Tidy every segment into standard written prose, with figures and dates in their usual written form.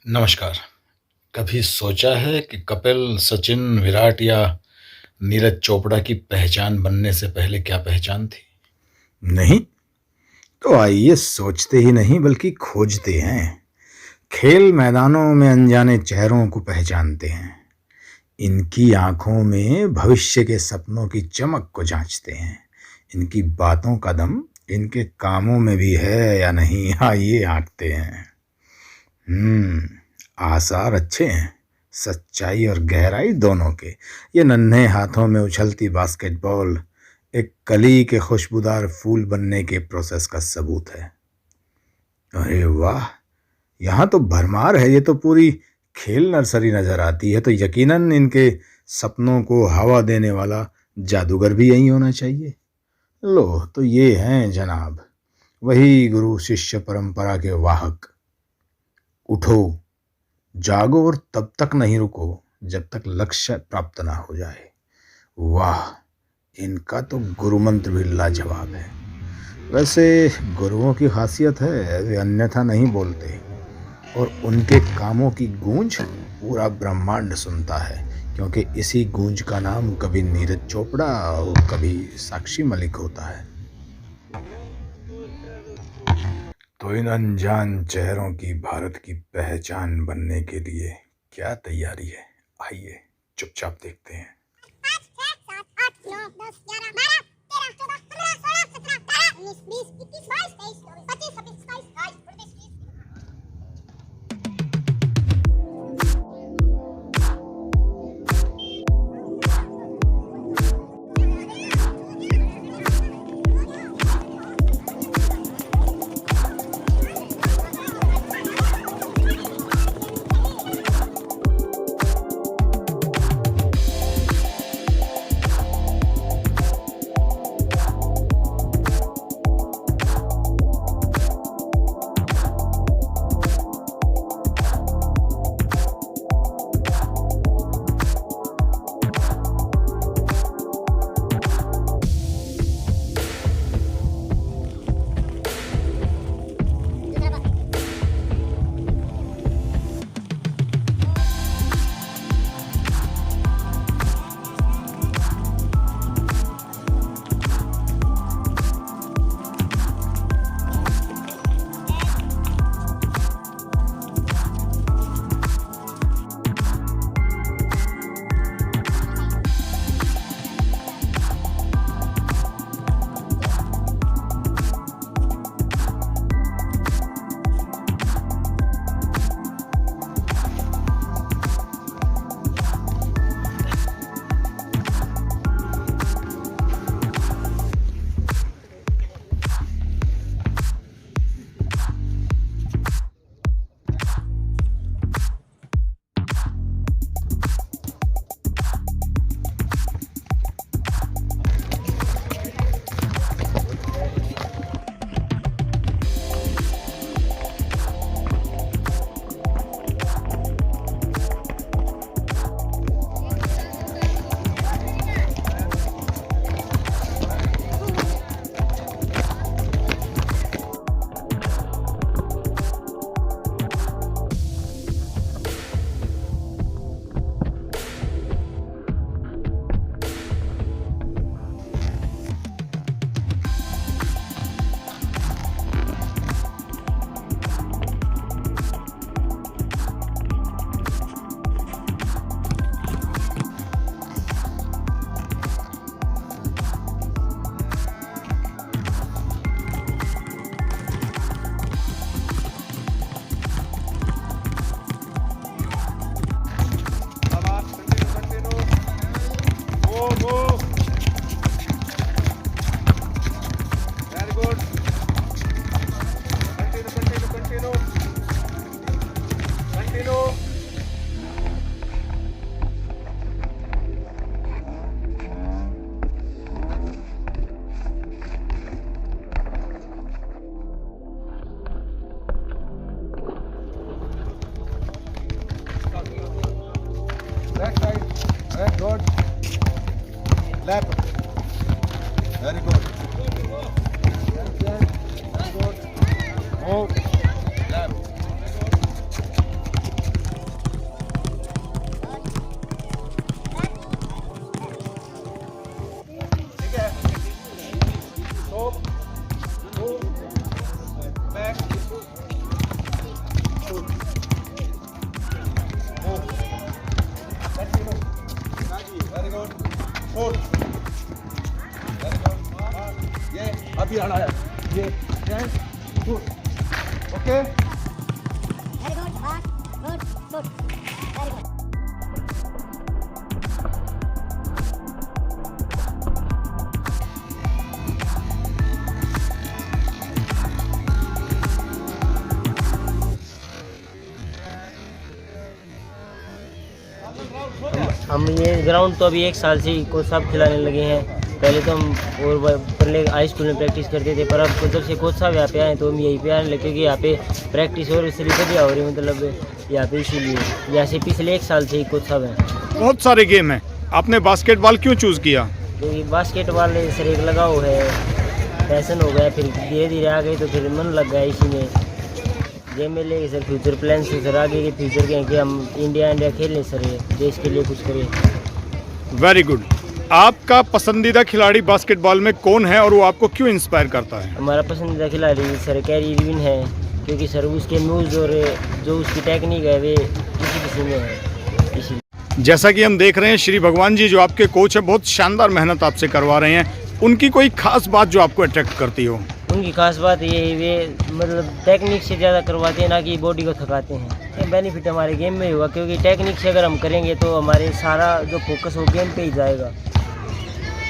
नमस्कार। कभी सोचा है कि कपिल, सचिन, विराट या नीरज चोपड़ा की पहचान बनने से पहले क्या पहचान थी? नहीं तो आइए सोचते ही नहीं बल्कि खोजते हैं। खेल मैदानों में अनजाने चेहरों को पहचानते हैं। इनकी आंखों में भविष्य के सपनों की चमक को जांचते हैं। इनकी बातों का दम इनके कामों में भी है या नहीं, आइए आंकते हैं। आसार अच्छे हैं, सच्चाई और गहराई दोनों के। ये नन्हे हाथों में उछलती बास्केटबॉल एक कली के खुशबूदार फूल बनने के प्रोसेस का सबूत है। अरे वाह, यहाँ तो भरमार है। ये तो पूरी खेल नर्सरी नजर आती है। तो यकीनन इनके सपनों को हवा देने वाला जादूगर भी यही होना चाहिए। लो तो ये हैं जनाब, वही गुरु शिष्य परंपरा के वाहक। उठो, जागो और तब तक नहीं रुको जब तक लक्ष्य प्राप्त ना हो जाए। वाह, इनका तो गुरु मंत्र भी लाजवाब है। वैसे गुरुओं की खासियत है, वे अन्यथा नहीं बोलते और उनके कामों की गूंज पूरा ब्रह्मांड सुनता है, क्योंकि इसी गूंज का नाम कभी नीरज चोपड़ा और कभी साक्षी मलिक होता है। तो इन अनजान चेहरों की भारत की पहचान बनने के लिए क्या तैयारी है, आइए चुपचाप देखते हैं। हम ये ग्राउंड तो अभी 1 साल से ही कोच साहब खिलाने लगे हैं। पहले तो हम और पहले हाई स्कूल में प्रैक्टिस करते थे, पर अब जब से कोच साहब यहाँ पे आए तो हम यहीं पे आने लगे, क्योंकि यहाँ पे प्रैक्टिस और इसलिए बढ़िया हो रही है, मतलब यहाँ पे इसीलिए यहाँ से पिछले 1 साल से ही कोच साहब हैं। बहुत सारे गेम हैं, आपने बास्केटबॉल क्यों चूज़ किया? क्योंकि बास्केटबॉल सर एक लगाव है, पैसन हो गया, फिर धीरे धीरे आ गई तो फिर मन लग गया इसी में। गेम में लेके सर फ्यूचर प्लान से सर आगे के फ्यूचर के हैं कि हम इंडिया खेलें सर, ये देश के लिए कुछ करें। Very good. आपका पसंदीदा खिलाड़ी बास्केटबॉल में कौन है और वो आपको क्यों इंस्पायर करता है? हमारा पसंदीदा खिलाड़ी सर कैरी इरविन है, क्योंकि सर उसके मूव्स और जो उसकी टेक्निक है वे किसी में है, इसीलिए। जैसा कि हम देख रहे हैं श्री भगवान जी जो आपके कोच है बहुत शानदार मेहनत आपसे करवा रहे हैं, उनकी कोई खास बात जो आपको अट्रैक्ट करती हो? उनकी खास बात ये वे मतलब टेक्निक से ज़्यादा करवाते हैं, ना कि बॉडी को थकाते हैं। बेनिफिट हमारे गेम में ही होगा, क्योंकि टेक्निक से अगर हम करेंगे तो हमारे सारा जो फोकस हो गेम पे ही जाएगा।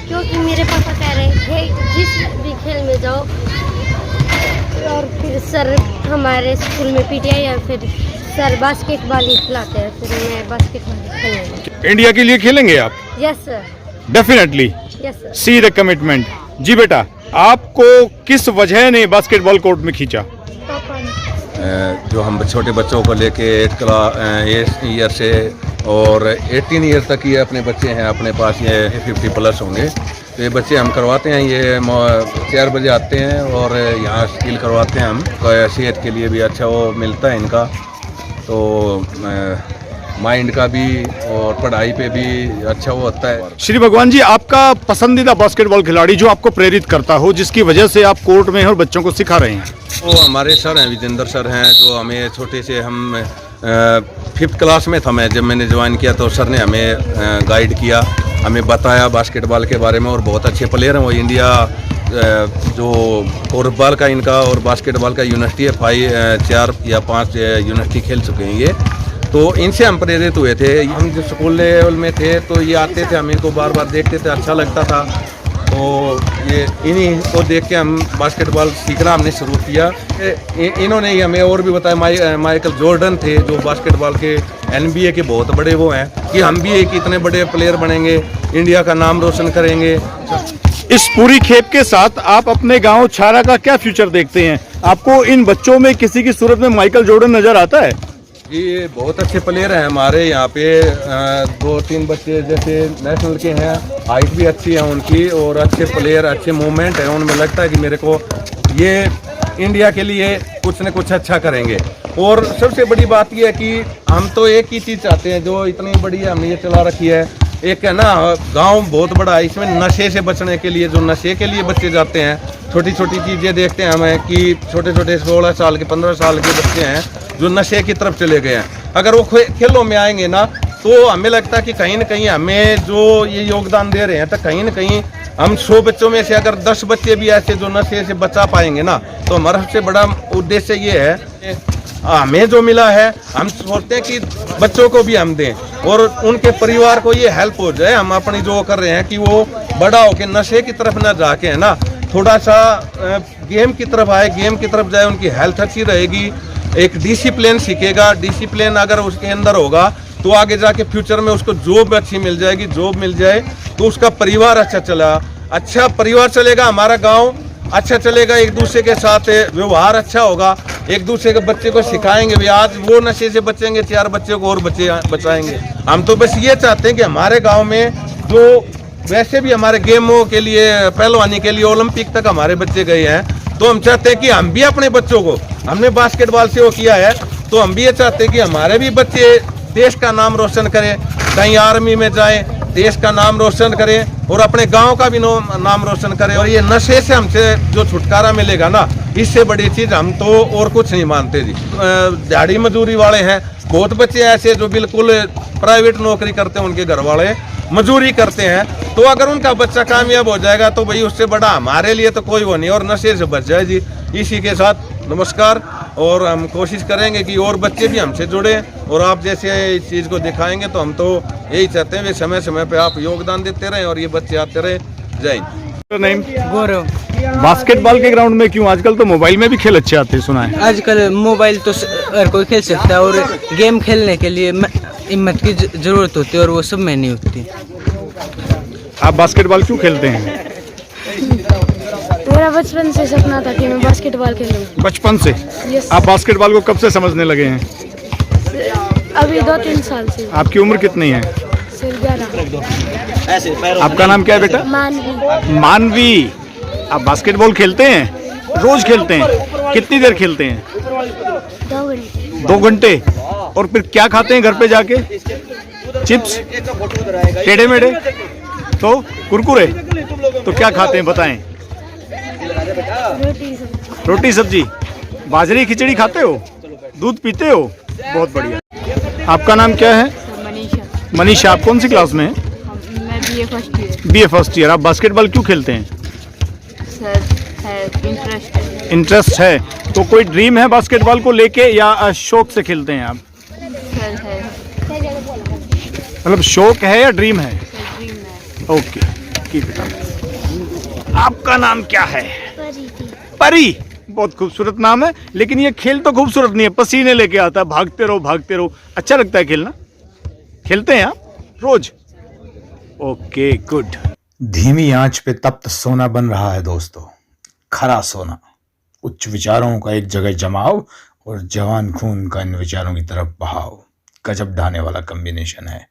क्योंकि मेरे पापा कह रहे थे जिस भी खेल में जाओ, और फिर सर हमारे स्कूल में पीटीआई या फिर सर बास्केटबॉल ही खिलाते हैं, फिर मैं बास्केटबॉल खेलूंगी। इंडिया के लिए खेलेंगे आप? Yes sir. Definitely. Yes sir. See the commitment. जी बेटा, आपको किस वजह ने बास्केटबॉल कोर्ट में खींचा? पापा ने। जो हम छोटे बच्चों को लेके 8 ईयर से और 18 ईयर तक ये अपने बच्चे हैं अपने पास, ये 50 प्लस होंगे, तो ये बच्चे हम करवाते हैं। ये 4 बजे आते हैं और यहाँ स्किल करवाते हैं हम। सेहत के लिए भी अच्छा वो मिलता है इनका, तो माइंड का भी और पढ़ाई पे भी अच्छा वो होता है। श्री भगवान जी, आपका पसंदीदा बास्केटबॉल खिलाड़ी जो आपको प्रेरित करता हो, जिसकी वजह से आप कोर्ट में हैं और बच्चों को सिखा रहे हैं? वो हमारे सर हैं, विजेंद्र सर हैं, जो हमें छोटे से हम 5th क्लास में था मैं जब मैंने ज्वाइन किया, तो सर ने हमें गाइड किया, हमें बताया बास्केटबॉल के बारे में, और बहुत अच्छे प्लेयर हैं वो। इंडिया जो कोर्फबॉल का इनका और बास्केटबॉल का यूनिवर्सिटी है, 4 या 5 यूनिवर्सिटी खेल चुके हैं ये, तो इनसे हम प्रेरित हुए थे। हम जो स्कूल लेवल में थे तो ये आते थे, हम इनको बार बार देखते थे, अच्छा लगता था, तो ये इन्हीं को देख के हम बास्केटबॉल सीखना हमने शुरू किया। इन्होंने ही हमें और भी बताया, माइकल जॉर्डन थे जो बास्केटबॉल के NBA के बहुत बड़े वो हैं, कि हम भी एक इतने बड़े प्लेयर बनेंगे, इंडिया का नाम रोशन करेंगे। इस पूरी खेप के साथ आप अपने गांव छारा का क्या फ्यूचर देखते हैं? आपको इन बच्चों में किसी की सूरत में माइकल जॉर्डन नजर आता है? ये बहुत अच्छे प्लेयर हैं हमारे यहाँ पे। 2-3 बच्चे जैसे नेशनल के हैं, हाइट भी अच्छी है उनकी, और अच्छे प्लेयर, अच्छे मूवमेंट है उनमें। लगता है कि मेरे को ये इंडिया के लिए कुछ न कुछ अच्छा करेंगे। और सबसे बड़ी बात ये है कि हम तो एक ही चीज़ चाहते हैं जो इतनी बड़ी है, हमने ये चला रखी है। एक है ना, गांव बहुत बड़ा है, इसमें नशे से बचने के लिए, जो नशे के लिए बच्चे जाते हैं, छोटी छोटी चीज़ें देखते हैं हमें कि छोटे छोटे 16 साल के 15 साल के बच्चे हैं जो नशे की तरफ चले गए हैं। अगर वो खेलों में आएंगे ना, तो हमें लगता है कि कहीं ना कहीं हमें जो ये योगदान दे रहे हैं, तो कहीं ना कहीं हम 100 बच्चों में से अगर 10 बच्चे भी ऐसे जो नशे से बचा पाएंगे ना, तो हमारा सबसे बड़ा उद्देश्य ये है कि हमें जो मिला है, हम सोचते हैं कि बच्चों को भी हम दें और उनके परिवार को ये हेल्प हो जाए। हम अपनी जो कर रहे हैं कि वो बड़ा होकर नशे की तरफ ना जाके, है ना, थोड़ा सा गेम की तरफ आए, गेम की तरफ जाए, उनकी हेल्थ अच्छी रहेगी, एक डिसिप्लिन सीखेगा। डिसिप्लिन अगर उसके अंदर होगा तो आगे जाके फ्यूचर में उसको जॉब अच्छी मिल जाएगी। जॉब मिल जाए तो उसका परिवार अच्छा परिवार चलेगा, हमारा गांव अच्छा चलेगा, एक दूसरे के साथ व्यवहार अच्छा होगा, एक दूसरे के बच्चे को सिखाएंगे भी। आज वो नशे से बचेंगे, 4 बच्चे को और बचाएंगे। हम तो बस ये चाहते हैं कि हमारे गाँव में जो वैसे भी हमारे गेमों के लिए, पहलवानी के लिए ओलंपिक तक हमारे बच्चे गए हैं, तो हम चाहते हैं कि हम भी अपने बच्चों को, हमने बास्केटबॉल से वो किया है, तो हम भी ये चाहते हैं कि हमारे भी बच्चे देश का नाम रोशन करें, कहीं आर्मी में जाएं, देश का नाम रोशन करें और अपने गांव का भी नाम रोशन करें। और ये नशे से हमसे जो छुटकारा मिलेगा ना, इससे बड़ी चीज़ हम तो और कुछ नहीं मानते जी। दिहाड़ी मजदूरी वाले हैं, बहुत बच्चे ऐसे जो बिल्कुल प्राइवेट नौकरी करते हैं, उनके घर वाले मजदूरी करते हैं, तो अगर उनका बच्चा कामयाब हो जाएगा तो भाई उससे बड़ा हमारे लिए तो कोई वो नहीं, और नशे से बच जाए जी। इसी के साथ नमस्कार। और हम कोशिश करेंगे कि और बच्चे भी हमसे जुड़े, और आप जैसे इस चीज़ को दिखाएंगे तो हम तो यही चाहते हैं कि समय समय पे आप योगदान देते रहें और ये बच्चे आते रहे। जय हिंद। नेम गौरव। बास्केटबॉल के ग्राउंड में क्यों? आजकल तो मोबाइल में भी खेल अच्छे आते हैं, सुना है। आजकल मोबाइल तो हर कोई खेल सकता है, और गेम खेलने के लिए हिम्मत की जरूरत होती है, और वो सब में नहीं होती। आप बास्केटबॉल क्यों खेलते हैं? मेरा बचपन से सपना था कि मैं बास्केटबॉल खेलूं। बचपन से? यस। आप बास्केटबॉल को कब से समझने लगे हैं? अभी 2-3 साल से। आपकी उम्र कितनी है? 11। आपका नाम क्या है बेटा? मानवी। मानवी। आप बास्केटबॉल खेलते हैं? रोज खेलते हैं? कितनी देर खेलते हैं? 2 घंटे। 2 घंटे। और फिर क्या खाते हैं घर पे जाके? चिप्स, टेढ़े मेढ़े, तो कुरकुरे, तो क्या खाते हैं बताएं? रोटी सब्जी। बाजरे की खिचड़ी खाते हो? दूध पीते हो? बहुत बढ़िया। आपका नाम क्या है? मनीषा। मनीषा। आप कौन सी क्लास में हैं? मैं BA first year. BA first year. आप बास्केटबॉल क्यों खेलते हैं? सर है इंटरेस्ट है। इंटरेस्ट है। तो कोई ड्रीम है बास्केटबॉल को लेके, या शौक से खेलते हैं आप? सर है। मतलब शौक है या ड्रीम है? ड्रीम है। Okay, keep it up. आपका नाम क्या है? परी। बहुत खूबसूरत नाम है, लेकिन ये खेल तो खूबसूरत नहीं है, पसीने लेके आता है, भागते रहो भागते रहो। अच्छा लगता है खेलना? खेलते हैं आप रोज? Okay, good. धीमी आंच पे तप्त सोना बन रहा है दोस्तों, खरा सोना। उच्च विचारों का एक जगह जमाव और जवान खून का इन विचारों की तरफ बहाव। गजब ढाने वाला कॉम्बिनेशन है,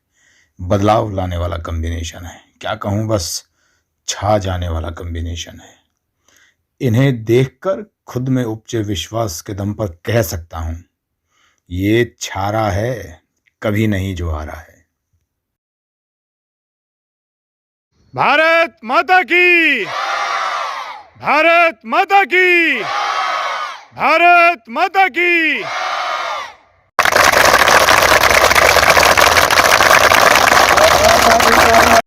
बदलाव लाने वाला कॉम्बिनेशन है, क्या कहूँ, बस छा जाने वाला कॉम्बिनेशन है। इन्हें देखकर खुद में उपजे विश्वास के दम पर कह सकता हूं, ये छारा है, कभी नहीं जो हारा है। भारत माता की! भारत माता की! भारत माता की!